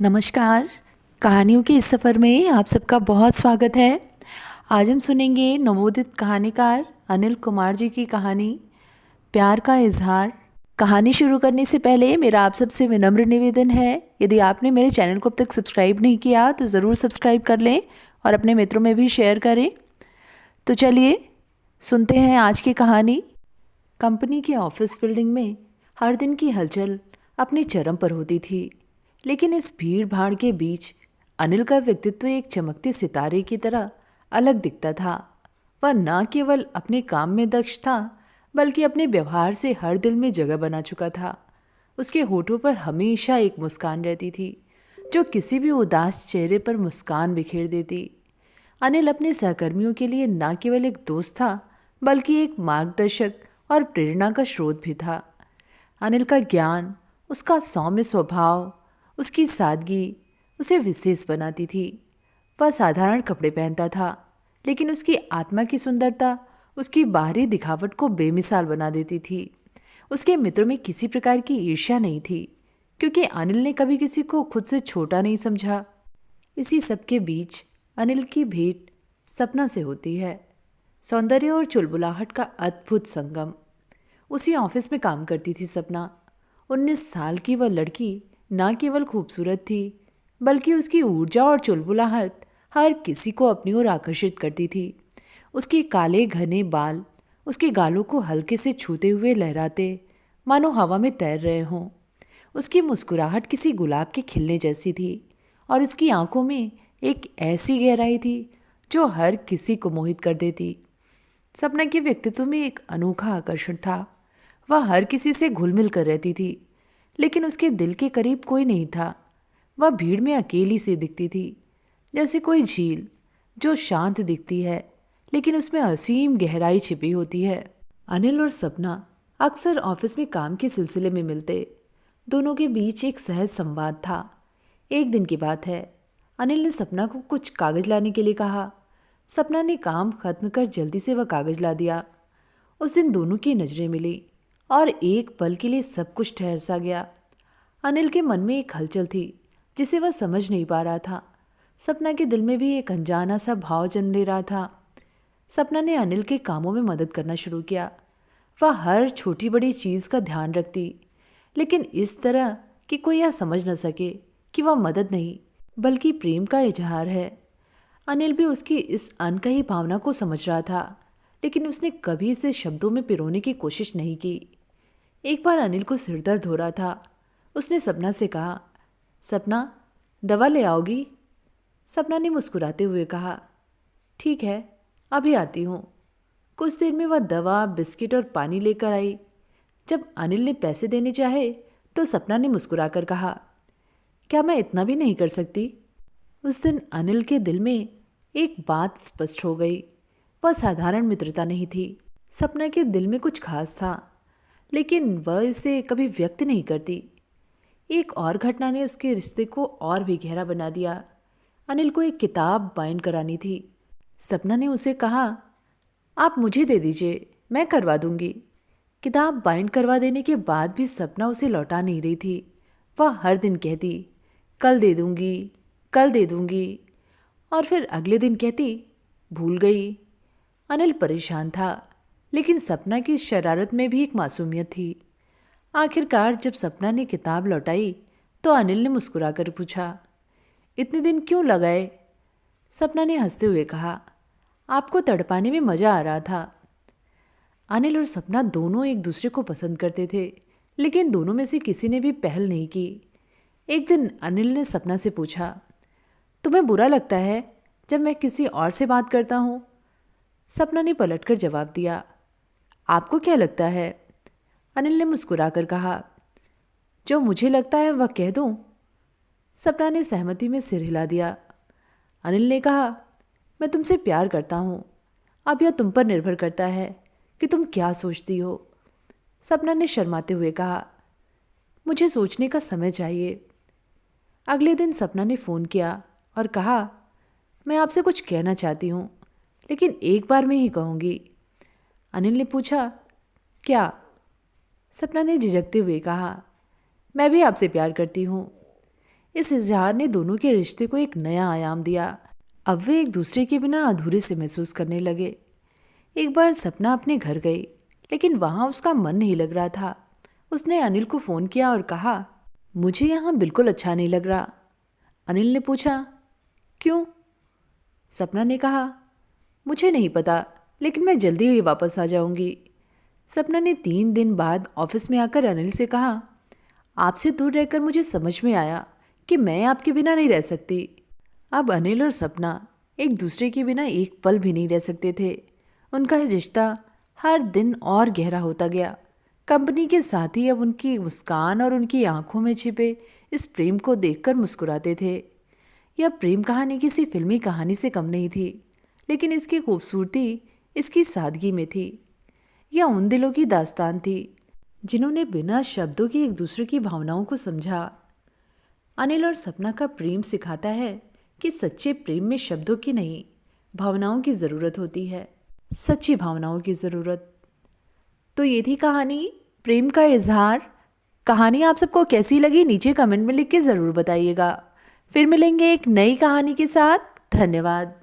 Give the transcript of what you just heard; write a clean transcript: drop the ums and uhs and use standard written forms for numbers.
नमस्कार। कहानियों के इस सफ़र में आप सबका बहुत स्वागत है। आज हम सुनेंगे नवोदित कहानीकार अनिल कुमार जी की कहानी प्यार का इजहार। कहानी शुरू करने से पहले मेरा आप सबसे विनम्र निवेदन है, यदि आपने मेरे चैनल को अब तक सब्सक्राइब नहीं किया तो ज़रूर सब्सक्राइब कर लें और अपने मित्रों में भी शेयर करें। तो चलिए सुनते हैं आज की कहानी। कंपनी के ऑफिस बिल्डिंग में हर दिन की हलचल अपने चरम पर होती थी, लेकिन इस भीड़ भाड़ के बीच अनिल का व्यक्तित्व एक चमकते सितारे की तरह अलग दिखता था। वह न केवल अपने काम में दक्ष था, बल्कि अपने व्यवहार से हर दिल में जगह बना चुका था। उसके होठों पर हमेशा एक मुस्कान रहती थी, जो किसी भी उदास चेहरे पर मुस्कान बिखेर देती। अनिल अपने सहकर्मियों के लिए न केवल एक दोस्त था, बल्कि एक मार्गदर्शक और प्रेरणा का स्रोत भी था। अनिल का ज्ञान, उसका सौम्य स्वभाव, उसकी सादगी उसे विशेष बनाती थी। वह साधारण कपड़े पहनता था, लेकिन उसकी आत्मा की सुंदरता उसकी बाहरी दिखावट को बेमिसाल बना देती थी। उसके मित्रों में किसी प्रकार की ईर्ष्या नहीं थी, क्योंकि अनिल ने कभी किसी को खुद से छोटा नहीं समझा। इसी सब के बीच अनिल की भेंट सपना से होती है। सौंदर्य और चुलबुलाहट का अद्भुत संगम। उसी ऑफिस में काम करती थी सपना। 19 साल की वह लड़की न केवल खूबसूरत थी, बल्कि उसकी ऊर्जा और चुलबुलाहट हर किसी को अपनी ओर आकर्षित करती थी। उसके काले घने बाल उसके गालों को हल्के से छूते हुए लहराते, मानो हवा में तैर रहे हों। उसकी मुस्कुराहट किसी गुलाब के खिलने जैसी थी, और उसकी आंखों में एक ऐसी गहराई थी जो हर किसी को मोहित कर देती। सपना के व्यक्तित्व में एक अनोखा आकर्षण था। वह हर किसी से घुल मिल कर रहती थी, लेकिन उसके दिल के करीब कोई नहीं था। वह भीड़ में अकेली सी दिखती थी, जैसे कोई झील जो शांत दिखती है, लेकिन उसमें असीम गहराई छिपी होती है। अनिल और सपना अक्सर ऑफिस में काम के सिलसिले में मिलते। दोनों के बीच एक सहज संवाद था। एक दिन की बात है, अनिल ने सपना को कुछ कागज लाने के लिए कहा। सपना ने काम खत्म कर जल्दी से वह कागज ला दिया। उस दिन दोनों की नजरें मिली, और एक पल के लिए सब कुछ ठहर सा गया। अनिल के मन में एक हलचल थी, जिसे वह समझ नहीं पा रहा था। सपना के दिल में भी एक अनजाना सा भाव जन्म ले रहा था। सपना ने अनिल के कामों में मदद करना शुरू किया। वह हर छोटी बड़ी चीज़ का ध्यान रखती, लेकिन इस तरह कि कोई यह समझ न सके कि वह मदद नहीं, बल्कि प्रेम का इजहार है। अनिल भी उसकी इस अनकही भावना को समझ रहा था, लेकिन उसने कभी इसे शब्दों में पिरोने की कोशिश नहीं की। एक बार अनिल को सिर दर्द हो रहा था। उसने सपना से कहा, सपना, दवा ले आओगी? सपना ने मुस्कुराते हुए कहा, ठीक है, अभी आती हूँ। कुछ देर में वह दवा, बिस्किट और पानी लेकर आई। जब अनिल ने पैसे देने चाहे, तो सपना ने मुस्कुराकर कहा, क्या मैं इतना भी नहीं कर सकती? उस दिन अनिल के दिल में एक बात स्पष्ट हो गई। वह साधारण मित्रता नहीं थी। सपना के दिल में कुछ खास था, लेकिन वह इसे कभी व्यक्त नहीं करती। एक और घटना ने उसके रिश्ते को और भी गहरा बना दिया। अनिल को एक किताब बाइंड करानी थी। सपना ने उसे कहा, आप मुझे दे दीजिए, मैं करवा दूंगी। किताब बाइंड करवा देने के बाद भी सपना उसे लौटा नहीं रही थी। वह हर दिन कहती, कल दे दूंगी, कल दे दूंगी, और फिर अगले दिन कहती, भूल गई। अनिल परेशान था, लेकिन सपना की शरारत में भी एक मासूमियत थी। आखिरकार जब सपना ने किताब लौटाई, तो अनिल ने मुस्कुराकर पूछा, इतने दिन क्यों लगाए? सपना ने हंसते हुए कहा, आपको तड़पाने में मज़ा आ रहा था। अनिल और सपना दोनों एक दूसरे को पसंद करते थे, लेकिन दोनों में से किसी ने भी पहल नहीं की। एक दिन अनिल ने सपना से पूछा, तुम्हें बुरा लगता है जब मैं किसी और से बात करता हूँ? सपना ने पलटकर जवाब दिया, आपको क्या लगता है? अनिल ने मुस्कुराकर कहा, जो मुझे लगता है वह कह दूँ। सपना ने सहमति में सिर हिला दिया। अनिल ने कहा, मैं तुमसे प्यार करता हूँ। अब यह तुम पर निर्भर करता है कि तुम क्या सोचती हो। सपना ने शर्माते हुए कहा, मुझे सोचने का समय चाहिए। अगले दिन सपना ने फ़ोन किया और कहा, मैं आपसे कुछ कहना चाहती हूँ, लेकिन एक बार में ही कहूँगी। अनिल ने पूछा, क्या? सपना ने झिझकते हुए कहा, मैं भी आपसे प्यार करती हूँ। इस इजहार ने दोनों के रिश्ते को एक नया आयाम दिया। अब वे एक दूसरे के बिना अधूरे से महसूस करने लगे। एक बार सपना अपने घर गई, लेकिन वहाँ उसका मन नहीं लग रहा था। उसने अनिल को फ़ोन किया और कहा, मुझे यहाँ बिल्कुल अच्छा नहीं लग रहा। अनिल ने पूछा, क्यों? सपना ने कहा, मुझे नहीं पता, लेकिन मैं जल्दी ही वापस आ जाऊंगी। सपना ने 3 दिन बाद ऑफिस में आकर अनिल से कहा, आपसे दूर रहकर मुझे समझ में आया कि मैं आपके बिना नहीं रह सकती। अब अनिल और सपना एक दूसरे के बिना एक पल भी नहीं रह सकते थे। उनका रिश्ता हर दिन और गहरा होता गया। कंपनी के साथी अब उनकी मुस्कान और उनकी आंखों में छिपे इस प्रेम को देखकर मुस्कुराते थे। यह प्रेम कहानी किसी फिल्मी कहानी से कम नहीं थी, लेकिन इसकी खूबसूरती इसकी सादगी में थी। यह उन दिलों की दास्तान थी जिन्होंने बिना शब्दों के एक दूसरे की भावनाओं को समझा। अनिल और सपना का प्रेम सिखाता है कि सच्चे प्रेम में शब्दों की नहीं, भावनाओं की ज़रूरत होती है, सच्ची भावनाओं की ज़रूरत। तो ये थी कहानी प्रेम का इजहार। कहानी आप सबको कैसी लगी नीचे कमेंट में लिख के ज़रूर बताइएगा। फिर मिलेंगे एक नई कहानी के साथ। धन्यवाद।